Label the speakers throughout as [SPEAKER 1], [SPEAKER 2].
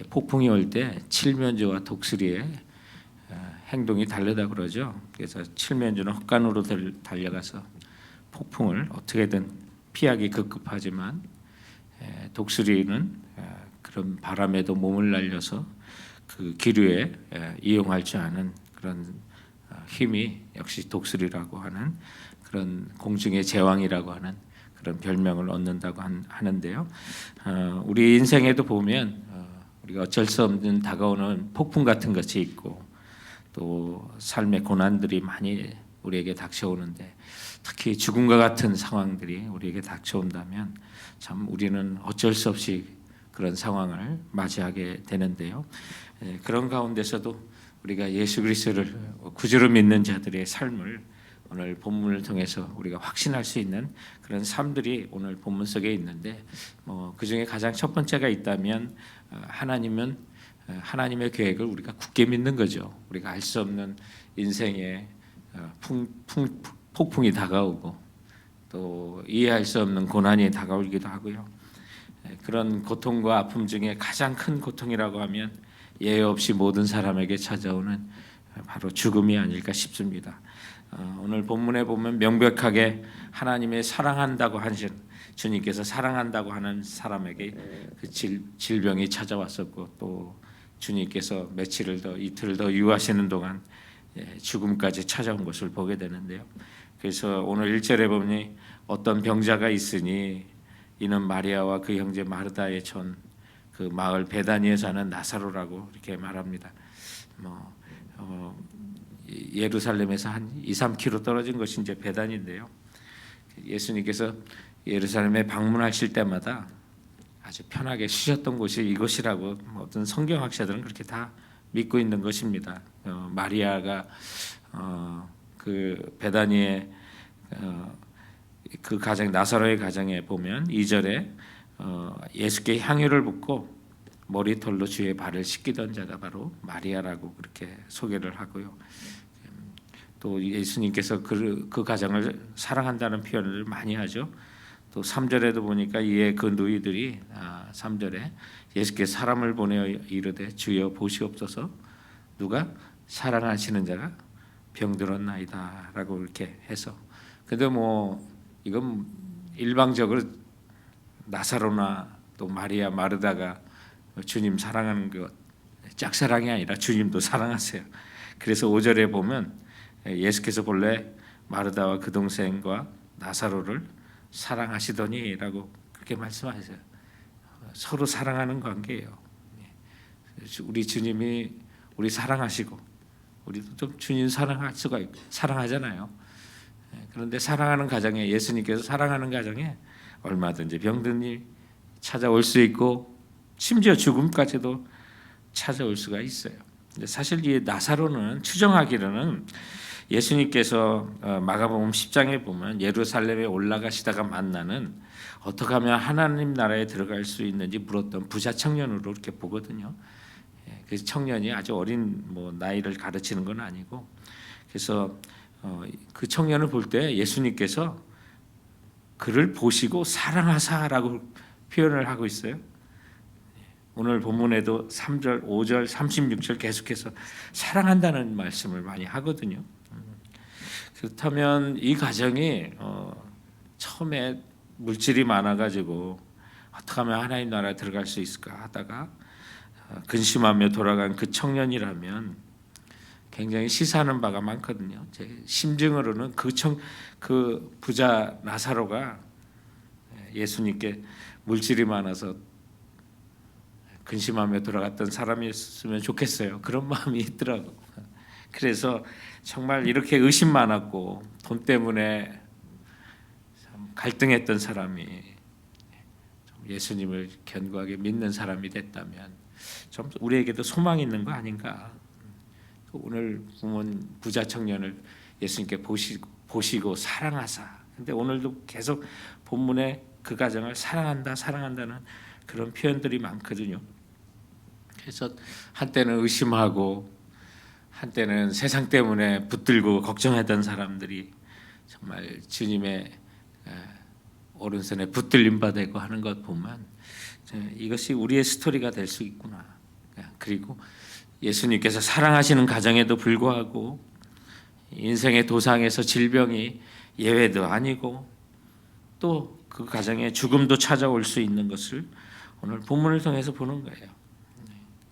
[SPEAKER 1] 폭풍이 올 때 칠면조와 독수리의 행동이 다르다 그러죠. 그래서 칠면조는 헛간으로 달려가서 폭풍을 어떻게든 피하기 급급하지만 독수리는 그런 바람에도 몸을 날려서 그 기류에 이용할 줄 아는 그런 힘이 역시 독수리라고 하는 그런 공중의 제왕이라고 하는 그런 별명을 얻는다고 하는데요. 우리 인생에도 보면 우리가 어쩔 수 없는 다가오는 폭풍 같은 것이 있고 또 삶의 고난들이 많이 우리에게 닥쳐오는데 특히 죽음과 같은 상황들이 우리에게 닥쳐온다면 참 우리는 어쩔 수 없이 그런 상황을 맞이하게 되는데요. 그런 가운데서도 우리가 예수 그리스도를 구주로 믿는 자들의 삶을 오늘 본문을 통해서 우리가 확신할 수 있는 그런 삶들이 오늘 본문 속에 있는데 그 중에 가장 첫 번째가 있다면 하나님은 하나님의 계획을 우리가 굳게 믿는 거죠. 우리가 알 수 없는 인생의 폭풍이 다가오고 또 이해할 수 없는 고난이 다가오기도 하고요. 그런 고통과 아픔 중에 가장 큰 고통이라고 하면 예외 없이 모든 사람에게 찾아오는 바로 죽음이 아닐까 싶습니다. 오늘 본문에 보면 명백하게 하나님의 사랑한다고 하신 주님께서 사랑한다고 하는 사람에게 그 질병이 찾아왔었고 또 주님께서 며칠을 더 이틀을 더 유하시는 동안 죽음까지 찾아온 것을 보게 되는데요. 그래서 오늘 1절에 보니 어떤 병자가 있으니 이는 마리아와 그 형제 마르다의 전 그 마을 베다니에 사는 나사로라고 이렇게 말합니다. 예루살렘에서 한 2-3km 떨어진 것이 이제 베다니인데요. 예수님께서 예루살렘에 방문하실 때마다 아주 편하게 쉬셨던 곳이 이곳이라고 어떤 성경학자들은 그렇게 다 믿고 있는 것입니다. 마리아가 그 베다니의 그 가정 나사로의 가정에 보면 2절에 예수께 향유를 붓고 머리털로 주의 발을 씻기던 자가 바로 마리아라고 그렇게 소개를 하고요. 또 예수님께서 그 가정을 사랑한다는 표현을 많이 하죠. 또 3절에도 보니까 이에 그 누이들이 3절에 예수께 사람을 보내어 이르되 주여 보시옵소서 누가 사랑하시는 자가 병들었나이다라고 이렇게 해서 근데 이건 일방적으로 나사로나 또 마리아 마르다가 주님 사랑하는 것 짝사랑이 아니라 주님도 사랑하세요. 그래서 5절에 보면 예수께서 본래 마르다와 그 동생과 나사로를 사랑하시더니라고 그렇게 말씀하세요. 서로 사랑하는 관계예요. 우리 주님이 우리 사랑하시고 우리도 좀 주님 사랑할 수가 있고 사랑하잖아요. 그런데 사랑하는 가정에 예수님께서 사랑하는 가정에 얼마든지 병든이 찾아올 수 있고 심지어 죽음까지도 찾아올 수가 있어요. 사실 이 나사로는 추정하기로는 예수님께서 마가복음 10장에 보면 예루살렘에 올라가시다가 만나는 어떻게 하면 하나님 나라에 들어갈 수 있는지 물었던 부자 청년으로 이렇게 보거든요. 그 청년이 아주 어린 나이를 가르치는 건 아니고 그래서 그 청년을 볼 때 예수님께서 그를 보시고 사랑하사라고 표현을 하고 있어요. 오늘 본문에도 3절, 5절, 36절 계속해서 사랑한다는 말씀을 많이 하거든요. 그렇다면 이 가정이 처음에 물질이 많아가지고 어떻게 하면 하나님 나라에 들어갈 수 있을까 하다가 근심하며 돌아간 그 청년이라면 굉장히 시사하는 바가 많거든요. 제 심증으로는 그 부자 나사로가 예수님께 물질이 많아서 근심하며 돌아갔던 사람이었으면 좋겠어요. 그런 마음이 있더라고. 그래서 정말 이렇게 의심 많았고 돈 때문에 참 갈등했던 사람이 예수님을 견고하게 믿는 사람이 됐다면 좀 우리에게도 소망이 있는 거 아닌가. 오늘 보면 부자 청년을 예수님께 보시고 사랑하사. 근데 오늘도 계속 본문에 그 가정을 사랑한다는 그런 표현들이 많거든요. 그래서 한때는 의심하고 한때는 세상 때문에 붙들고 걱정했던 사람들이 정말 주님의 오른손에 붙들림 받고 하는 것 보면 이것이 우리의 스토리가 될 수 있구나. 그리고 예수님께서 사랑하시는 가정에도 불구하고 인생의 도상에서 질병이 예외도 아니고 또 그 가정에 죽음도 찾아올 수 있는 것을 오늘 본문을 통해서 보는 거예요.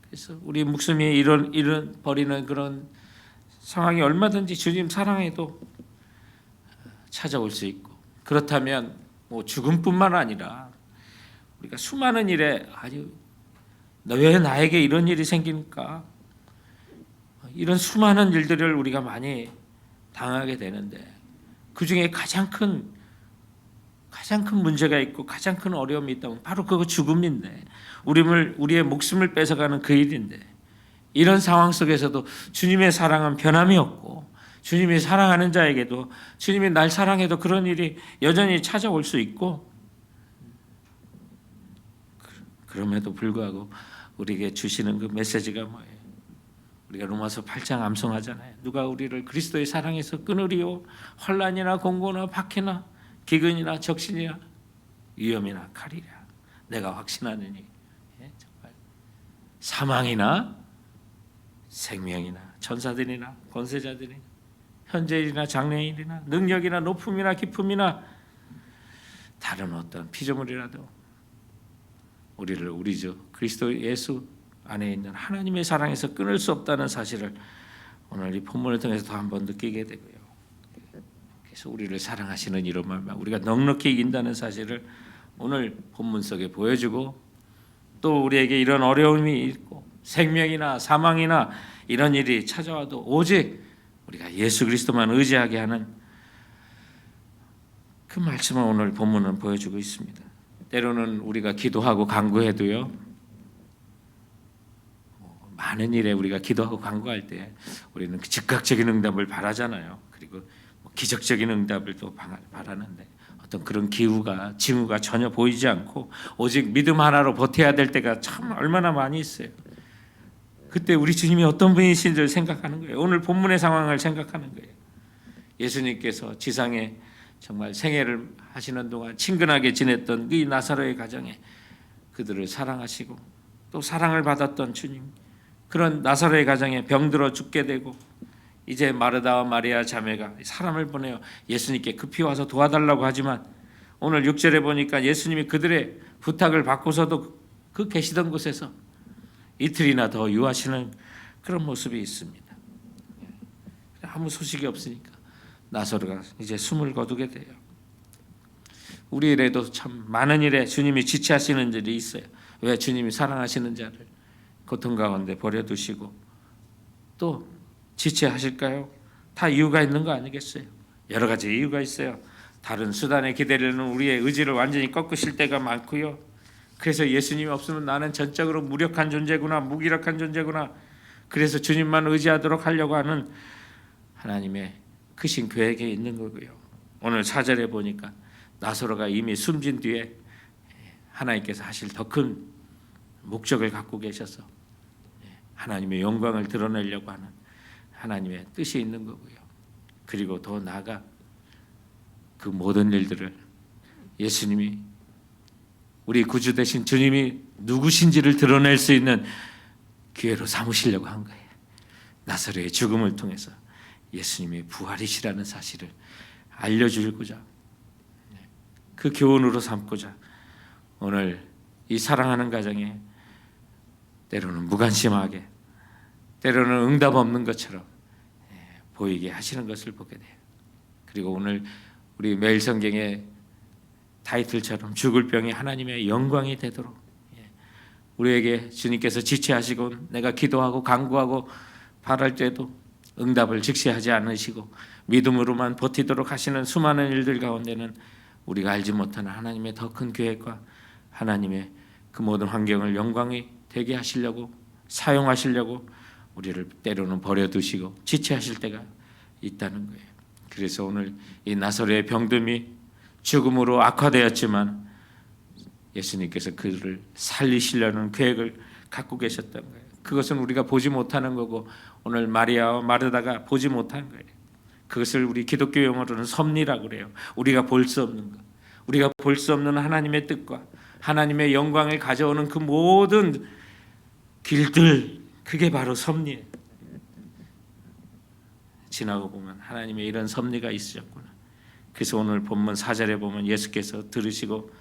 [SPEAKER 1] 그래서 우리 목숨이 이런 버리는 그런 상황이 얼마든지 주님 사랑해도 찾아올 수 있고, 그렇다면 뭐 죽음뿐만 아니라 우리가 수많은 일에 아주 왜 나에게 이런 일이 생깁니까? 이런 수많은 일들을 우리가 많이 당하게 되는데 그 중에 가장 큰 문제가 있고 가장 큰 어려움이 있다면 바로 그거 죽음인데, 우리의 목숨을 뺏어가는 그 일인데, 이런 상황 속에서도 주님의 사랑은 변함이 없고 주님이 사랑하는 자에게도 주님이 날 사랑해도 그런 일이 여전히 찾아올 수 있고, 그럼에도 불구하고 우리에게 주시는 그 메시지가 뭐예요? 우리가 로마서 8장 암송하잖아요. 누가 우리를 그리스도의 사랑에서 끊으리요? 환난이나 공고나 박해나 기근이나 적신이나 위험이나 칼이라 내가 확신하느니. 정말 사망이나 생명이나 천사들이나 권세자들이나 현재일이나 장래일이나 능력이나 높음이나 깊음이나 다른 어떤 피조물이라도 우리를 우리 주 그리스도 예수 안에 있는 하나님의 사랑에서 끊을 수 없다는 사실을 오늘 이 본문을 통해서 더 한번 느끼게 되고요. 그래서 우리를 사랑하시는 이런 말만 우리가 넉넉히 이긴다는 사실을 오늘 본문 속에 보여주고, 또 우리에게 이런 어려움이 있고 생명이나 사망이나 이런 일이 찾아와도 오직 우리가 예수 그리스도만 의지하게 하는 그 말씀을 오늘 본문은 보여주고 있습니다. 때로는 우리가 기도하고 간구해도요, 많은 일에 우리가 기도하고 간구할 때 우리는 즉각적인 응답을 바라잖아요. 그리고 기적적인 응답을 또 바라는데 어떤 그런 징후가 전혀 보이지 않고 오직 믿음 하나로 버텨야 될 때가 참 얼마나 많이 있어요. 그때 우리 주님이 어떤 분이신지를 생각하는 거예요. 오늘 본문의 상황을 생각하는 거예요. 예수님께서 지상에 정말 생애를 하시는 동안 친근하게 지냈던 이 나사로의 가정에 그들을 사랑하시고 또 사랑을 받았던 주님, 그런 나사로의 가정에 병들어 죽게 되고 이제 마르다와 마리아 자매가 사람을 보내어 예수님께 급히 와서 도와달라고 하지만 오늘 6절에 보니까 예수님이 그들의 부탁을 받고서도 그 계시던 곳에서 이틀이나 더 유하시는 그런 모습이 있습니다. 아무 소식이 없으니까 나사로가 이제 숨을 거두게 돼요. 우리 일에도 참 많은 일에 주님이 지체하시는 일이 있어요. 왜? 주님이 사랑하시는 자를 고통 가운데 버려두시고 또 지체하실까요? 다 이유가 있는 거 아니겠어요? 여러 가지 이유가 있어요. 다른 수단에 기대려는 우리의 의지를 완전히 꺾으실 때가 많고요. 그래서 예수님이 없으면 나는 전적으로 무력한 존재구나, 무기력한 존재구나. 그래서 주님만 의지하도록 하려고 하는 하나님의 크신 계획에 있는 거고요. 오늘 4절에 보니까 나사로가 이미 숨진 뒤에 하나님께서 하실 더 큰 목적을 갖고 계셔서 하나님의 영광을 드러내려고 하는 하나님의 뜻이 있는 거고요. 그리고 더 나아가 그 모든 일들을 예수님이 우리 구주 되신 주님이 누구신지를 드러낼 수 있는 기회로 삼으시려고 한 거예요. 나사로의 죽음을 통해서 예수님의 부활이시라는 사실을 알려주고자, 그 교훈으로 삼고자 오늘 이 사랑하는 가정에 때로는 무관심하게, 때로는 응답 없는 것처럼 보이게 하시는 것을 보게 돼요. 그리고 오늘 우리 매일 성경의 타이틀처럼 죽을 병이 하나님의 영광이 되도록 우리에게 주님께서 지체하시고 내가 기도하고 간구하고 바랄 때도 응답을 즉시하지 않으시고 믿음으로만 버티도록 하시는 수많은 일들 가운데는 우리가 알지 못하는 하나님의 더 큰 계획과 하나님의 그 모든 환경을 영광이 되게 하시려고 사용하시려고 우리를 때로는 버려두시고 지체하실 때가 있다는 거예요. 그래서 오늘 이 나사로의 병듦이 죽음으로 악화되었지만 예수님께서 그를 살리시려는 계획을 갖고 계셨던 거예요. 그것은 우리가 보지 못하는 거고 오늘 마리아와 마르다가 보지 못한 거예요. 그것을 우리 기독교 용어로는 섭리라고 그래요. 우리가 볼 수 없는 것, 우리가 볼 수 없는 하나님의 뜻과 하나님의 영광을 가져오는 그 모든 길들, 그게 바로 섭리예요. 지나고 보면 하나님의 이런 섭리가 있으셨구나. 그래서 오늘 본문 4절에 보면 예수께서 들으시고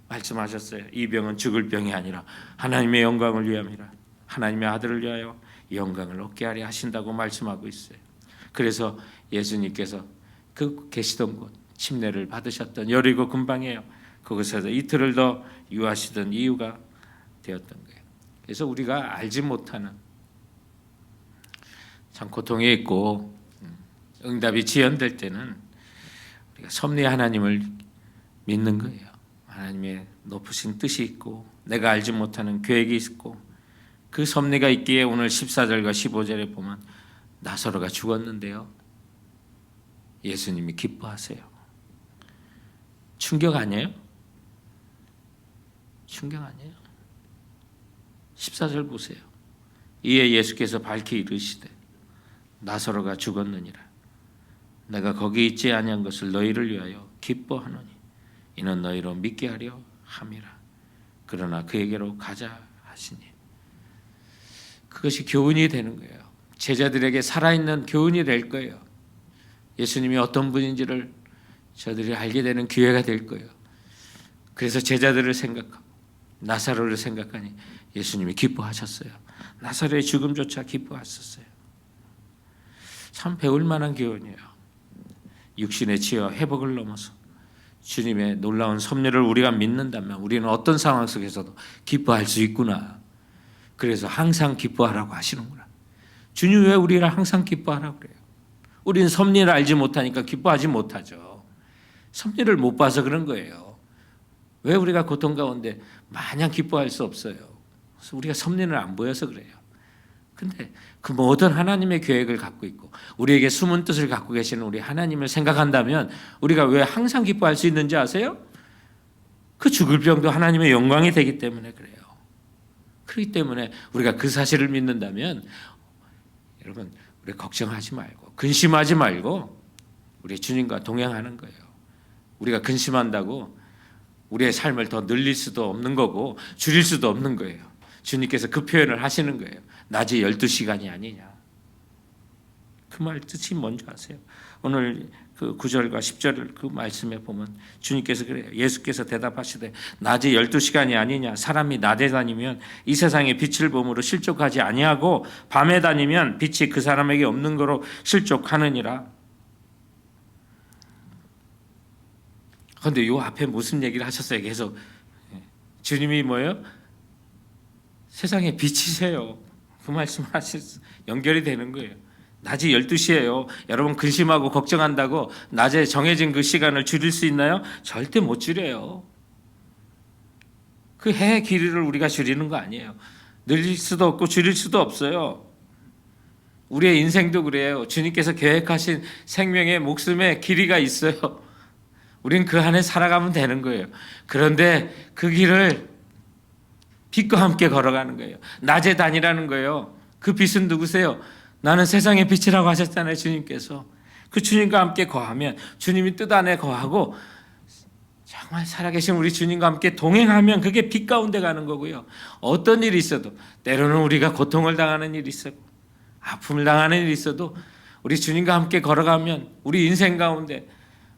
[SPEAKER 1] 말씀하셨어요. 이 병은 죽을 병이 아니라 하나님의 영광을 위함이라. 하나님의 아들을 위하여 영광을 얻게 하려 하신다고 말씀하고 있어요. 그래서 예수님께서 그 계시던 곳, 침례를 받으셨던 여리고 근방이에요. 거기서 이틀을 더 유하시던 이유가 되었던 거예요. 그래서 우리가 알지 못하는 참 고통이 있고 응답이 지연될 때는 우리가 섭리 하나님을 믿는 거예요. 하나님의 높으신 뜻이 있고 내가 알지 못하는 계획이 있고 그 섭리가 있기에 오늘 14절과 15절에 보면 나사로가 죽었는데요. 예수님이 기뻐하세요. 충격 아니에요? 충격 아니에요? 14절 보세요. 이에 예수께서 밝히 이르시되 나사로가 죽었느니라. 내가 거기 있지 아니한 것을 너희를 위하여 기뻐하노니 이는 너희로 믿게 하려 함이라. 그러나 그에게로 가자 하시니 그것이 교훈이 되는 거예요. 제자들에게 살아있는 교훈이 될 거예요. 예수님이 어떤 분인지를 저들이 알게 되는 기회가 될 거예요. 그래서 제자들을 생각하고 나사로를 생각하니 예수님이 기뻐하셨어요. 나사로의 죽음조차 기뻐하셨어요. 참 배울 만한 교훈이에요. 육신의 치유와 회복을 넘어서 주님의 놀라운 섭리를 우리가 믿는다면 우리는 어떤 상황 속에서도 기뻐할 수 있구나. 그래서 항상 기뻐하라고 하시는구나. 주님 왜 우리를 항상 기뻐하라고 그래요? 우리는 섭리를 알지 못하니까 기뻐하지 못하죠. 섭리를 못 봐서 그런 거예요. 왜 우리가 고통 가운데 마냥 기뻐할 수 없어요? 그래서 우리가 섭리를 안 보여서 그래요. 근데 그 모든 하나님의 계획을 갖고 있고 우리에게 숨은 뜻을 갖고 계시는 우리 하나님을 생각한다면 우리가 왜 항상 기뻐할 수 있는지 아세요? 그 죽을 병도 하나님의 영광이 되기 때문에 그래요. 그렇기 때문에 우리가 그 사실을 믿는다면 여러분 우리 걱정하지 말고 근심하지 말고 우리 주님과 동행하는 거예요. 우리가 근심한다고 우리의 삶을 더 늘릴 수도 없는 거고 줄일 수도 없는 거예요. 주님께서 그 표현을 하시는 거예요. 낮에 12시간이 아니냐. 그 말 뜻이 뭔지 아세요? 오늘 그 9절과 10절 그 말씀에 보면 주님께서 그래요. 예수께서 대답하시되 낮에 12시간이 아니냐. 사람이 낮에 다니면 이 세상의 빛을 보므로 실족하지 아니하고 밤에 다니면 빛이 그 사람에게 없는 거로 실족하느니라. 그런데 요 앞에 무슨 얘기를 하셨어요? 계속 주님이 뭐예요? 세상의 빛이세요. 그 말씀을 연결이 되는 거예요. 낮이 12시예요. 여러분 근심하고 걱정한다고 낮에 정해진 그 시간을 줄일 수 있나요? 절대 못 줄여요. 그 해의 길이를 우리가 줄이는 거 아니에요. 늘릴 수도 없고 줄일 수도 없어요. 우리의 인생도 그래요. 주님께서 계획하신 생명의 목숨의 길이가 있어요. 우린 그 안에 살아가면 되는 거예요. 그런데 그 길을 빛과 함께 걸어가는 거예요. 낮에 다니라는 거예요. 그 빛은 누구세요? 나는 세상의 빛이라고 하셨잖아요. 주님께서. 그 주님과 함께 거하면 주님이 뜻 안에 거하고 정말 살아계신 우리 주님과 함께 동행하면 그게 빛 가운데 가는 거고요. 어떤 일이 있어도 때로는 우리가 고통을 당하는 일이 있어도 아픔을 당하는 일이 있어도 우리 주님과 함께 걸어가면 우리 인생 가운데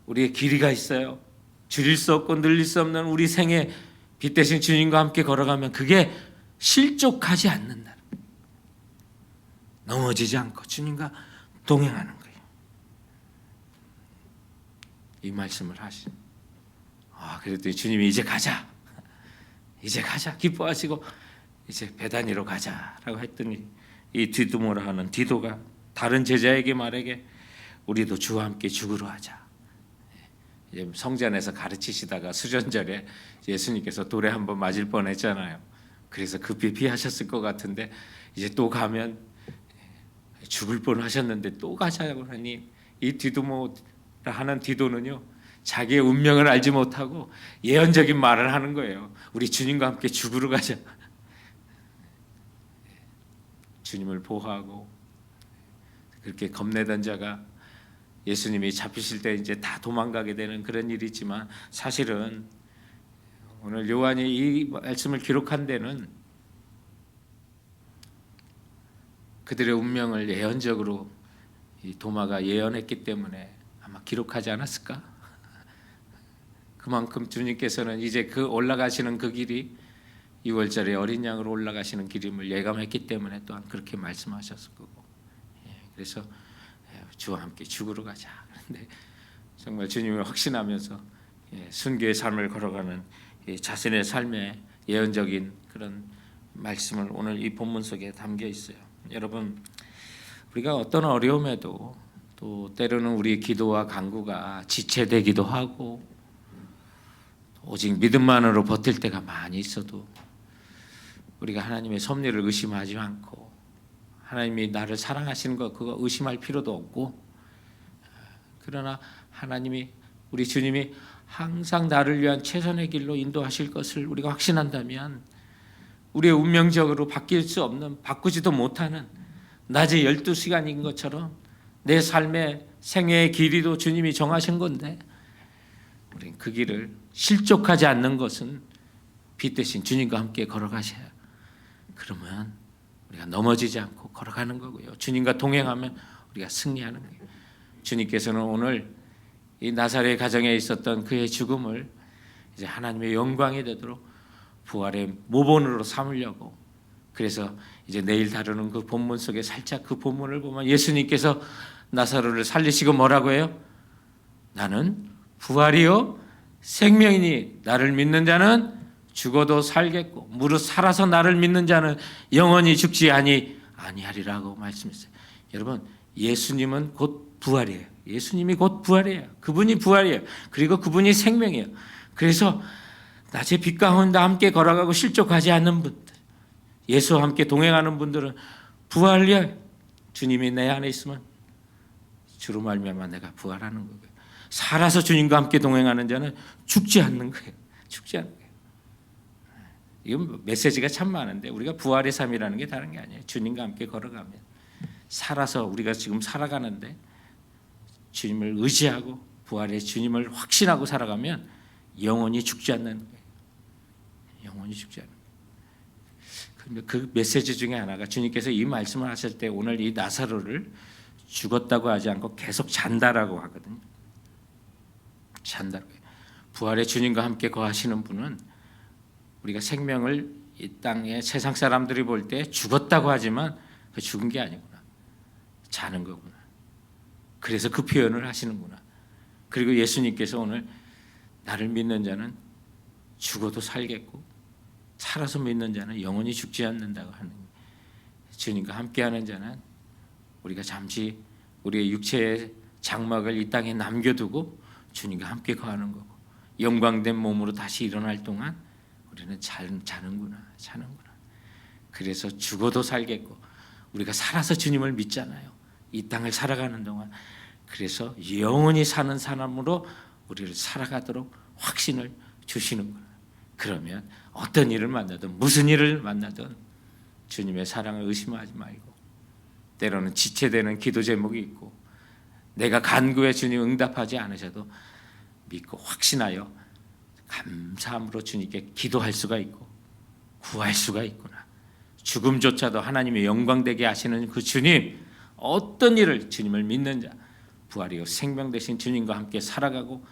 [SPEAKER 1] 우리의 길이가 있어요. 줄일 수 없고 늘릴 수 없는 우리 생애 빛 대신 주님과 함께 걸어가면 그게 실족하지 않는다. 넘어지지 않고 주님과 동행하는 거예요. 이 말씀을 하시. 그랬더니 주님이 이제 가자. 이제 가자. 기뻐하시고 이제 베다니로 가자라고 했더니 이 디두모라 하는 디도가 다른 제자에게 말하게 우리도 주와 함께 죽으러 하자. 이제 성전에서 가르치시다가 수련절에 예수님께서 돌에 한번 맞을 뻔했잖아요. 그래서 급히 피하셨을 것 같은데 이제 또 가면 죽을 뻔하셨는데 또 가자고 하니 이 디두모라 하는 디도는요 자기의 운명을 알지 못하고 예언적인 말을 하는 거예요. 우리 주님과 함께 죽으러 가자. 주님을 보호하고 그렇게 겁내던 자가 예수님이 잡히실 때 이제 다 도망가게 되는 그런 일이지만 사실은 오늘 요한이 이 말씀을 기록한 데는 그들의 운명을 예언적으로 이 도마가 예언했기 때문에 아마 기록하지 않았을까? 그만큼 주님께서는 이제 그 올라가시는 그 길이 6월절에 어린 양으로 올라가시는 길임을 예감했기 때문에 또한 그렇게 말씀하셨을 거고, 그래서 주와 함께 죽으러 가자. 그런데 정말 주님을 확신하면서 순교의 삶을 걸어가는 자신의 삶의 예언적인 그런 말씀을 오늘 이 본문 속에 담겨 있어요. 여러분, 우리가 어떤 어려움에도 또 때로는 우리의 기도와 간구가 지체되기도 하고 오직 믿음만으로 버틸 때가 많이 있어도 우리가 하나님의 섭리를 의심하지 않고 하나님이 나를 사랑하시는 것 그거 의심할 필요도 없고, 그러나 하나님이 우리 주님이 항상 나를 위한 최선의 길로 인도하실 것을 우리가 확신한다면 우리의 운명적으로 바뀔 수 없는, 바꾸지도 못하는 낮에 12시간인 것처럼 내 삶의 생애의 길이도 주님이 정하신 건데 우리는 그 길을 실족하지 않는 것은 빛 대신 주님과 함께 걸어가셔야, 그러면 우리가 넘어지지 않고 걸어가는 거고요. 주님과 동행하면 우리가 승리하는 거예요. 주님께서는 오늘 이 나사렛 가정에 있었던 그의 죽음을 이제 하나님의 영광이 되도록 부활의 모본으로 삼으려고, 그래서 이제 내일 다루는 그 본문 속에 살짝 그 본문을 보면 예수님께서 나사로를 살리시고 뭐라고 해요? 나는 부활이요 생명이니 나를 믿는 자는 죽어도 살겠고 무릇 살아서 나를 믿는 자는 영원히 죽지 아니하리라고 말씀했어요. 여러분, 예수님은 곧 부활이에요. 예수님이 곧 부활이에요. 그분이 부활이에요. 그리고 그분이 생명이에요. 그래서 낮에 빛 가운데 함께 걸어가고 실족하지 않는 분들, 예수와 함께 동행하는 분들은 부활이에요. 주님이 내 안에 있으면 주로 말미암아 내가 부활하는 거예요. 살아서 주님과 함께 동행하는 자는 죽지 않는 거예요. 죽지 않는 거예요. 이건 메시지가 참 많은데 우리가 부활의 삶이라는 게 다른 게 아니에요. 주님과 함께 걸어가면 살아서 우리가 지금 살아가는데 주님을 의지하고 부활의 주님을 확신하고 살아가면 영원히 죽지 않는 거예요. 영원히 죽지 않는 거예요. 그 메시지 중에 하나가 주님께서 이 말씀을 하실 때 오늘 이 나사로를 죽었다고 하지 않고 계속 잔다라고 하거든요. 잔다라고 해요. 부활의 주님과 함께 거하시는 분은 우리가 생명을 이 땅에 세상 사람들이 볼 때 죽었다고 하지만 그 죽은 게 아니구나. 자는 거구나. 그래서 그 표현을 하시는구나. 그리고 예수님께서 오늘 나를 믿는 자는 죽어도 살겠고 살아서 믿는 자는 영원히 죽지 않는다고 하는, 주님과 함께하는 자는 우리가 잠시 우리의 육체의 장막을 이 땅에 남겨두고 주님과 함께 거하는 거고 영광된 몸으로 다시 일어날 동안 우리는 자는구나. 그래서 죽어도 살겠고 우리가 살아서 주님을 믿잖아요. 이 땅을 살아가는 동안 그래서 영원히 사는 사람으로 우리를 살아가도록 확신을 주시는구나. 그러면 어떤 일을 만나든 무슨 일을 만나든 주님의 사랑을 의심하지 말고, 때로는 지체되는 기도 제목이 있고 내가 간구해 주님 응답하지 않으셔도 믿고 확신하여 감사함으로 주님께 기도할 수가 있고 구할 수가 있구나. 죽음조차도 하나님의 영광되게 하시는 그 주님, 어떤 일을 주님을 믿는 자, 부활이요 생명 되신 주님과 함께 살아가고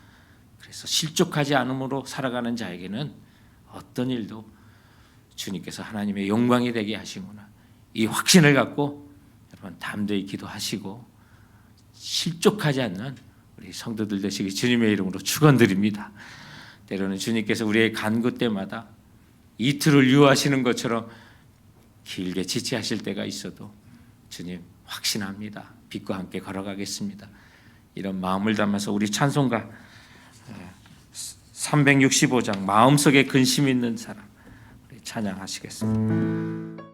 [SPEAKER 1] 그래서 실족하지 않음으로 살아가는 자에게는 어떤 일도 주님께서 하나님의 영광이 되게 하시구나. 이 확신을 갖고 여러분 담대히 기도하시고 실족하지 않는 우리 성도들 되시기 주님의 이름으로 축원드립니다. 때로는 주님께서 우리의 간구 때마다 이틀을 유하시는 것처럼 길게 지체하실 때가 있어도 주님 확신합니다. 빛과 함께 걸어가겠습니다. 이런 마음을 담아서 우리 찬송가 365장 마음속에 근심 있는 사람 우리 찬양하시겠습니다.